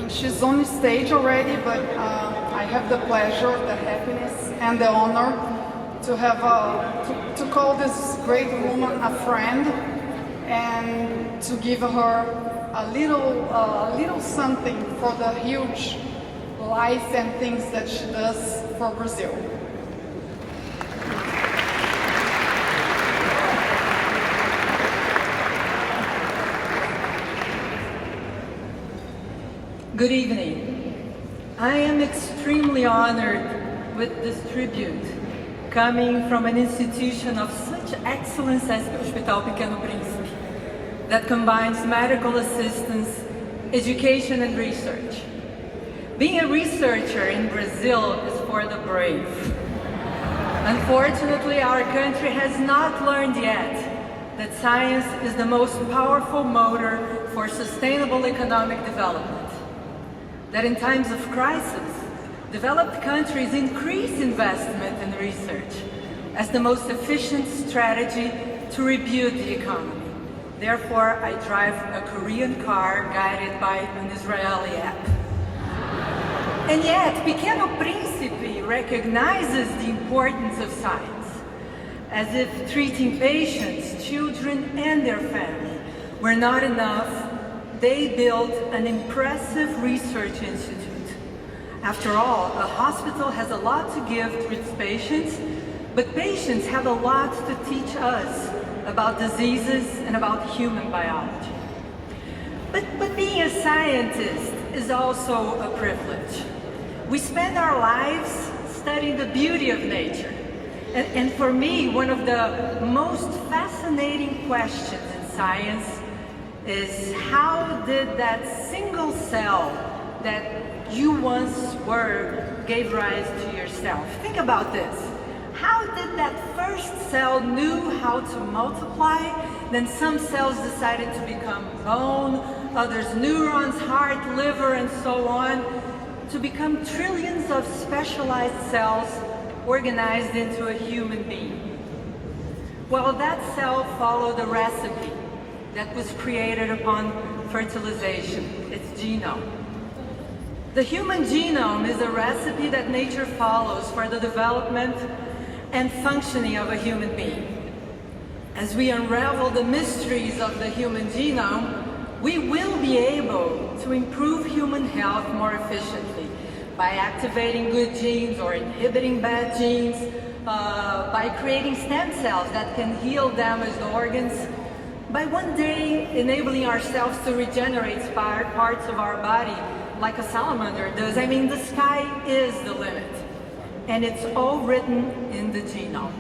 She's on stage already, but I have the pleasure, the happiness, and the honor to have to call this great woman a friend and to give her a little something for the huge life and things that she does for Brazil. Good evening. I am extremely honored with this tribute coming from an institution of such excellence as Hospital Pequeno Príncipe that combines medical assistance, education and research. Being a researcher in Brazil is for the brave. Unfortunately, our country has not learned yet that science is the most powerful motor for sustainable economic development. That in times of crisis, developed countries increase investment in research as the most efficient strategy to rebuild the economy. Therefore, I drive a Korean car guided by an Israeli app. And yet, Pequeno Príncipe recognizes the importance of science, as if treating patients, children, and their family were not enough. They built an impressive research institute. After all, a hospital has a lot to give to its patients, but patients have a lot to teach us about diseases and about human biology. But being a scientist is also a privilege. We spend our lives studying the beauty of nature. And for me, one of the most fascinating questions in science is how did that single cell that you once were gave rise to yourself? Think about this. How did that first cell knew how to multiply? Then some cells decided to become bone, others neurons, heart, liver, and so on, to become trillions of specialized cells organized into a human being. Well, that cell followed a recipe that was created upon fertilization, its genome. The human genome is a recipe that nature follows for the development and functioning of a human being. As we unravel the mysteries of the human genome, we will be able to improve human health more efficiently by activating good genes or inhibiting bad genes, by creating stem cells that can heal damaged organs, by one day enabling ourselves to regenerate parts of our body like a salamander does. I mean, the sky is the limit, and it's all written in the genome.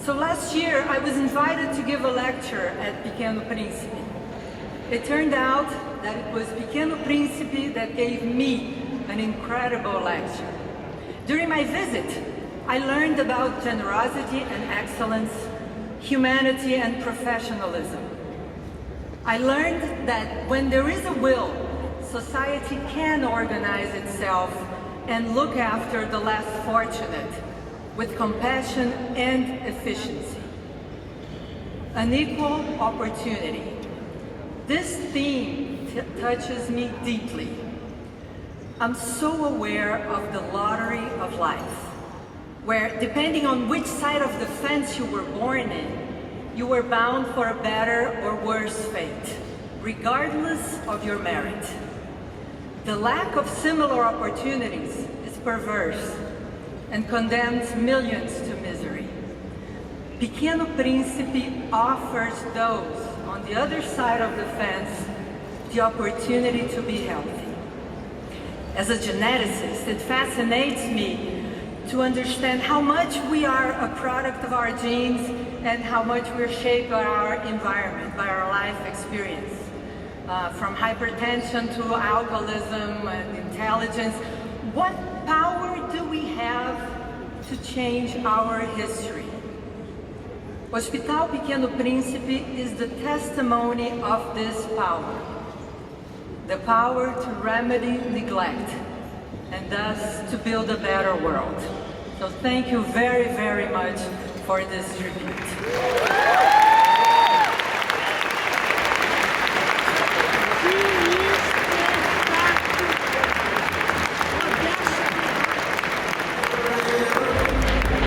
So last year, I was invited to give a lecture at Pequeno Príncipe. It turned out that it was Pequeno Príncipe that gave me an incredible lecture. During my visit, I learned about generosity and excellence, humanity and professionalism. I learned that when there is a will, society can organize itself and look after the less fortunate with compassion and efficiency. An equal opportunity. This theme touches me deeply. I'm so aware of the lottery of life, where depending on which side of the fence you were born in, you were bound for a better or worse fate, regardless of your merit. The lack of similar opportunities is perverse and condemns millions to misery. Pequeno Príncipe offers those on the other side of the fence the opportunity to be healthy. As a geneticist, it fascinates me to understand how much we are a product of our genes and how much we're shaped by our environment, by our life experience. From hypertension to alcoholism and intelligence, what power do we have to change our history? Hospital Pequeno Príncipe is the testimony of this power. The power to remedy neglect and thus to build a better world. So thank you very, very much for this tribute.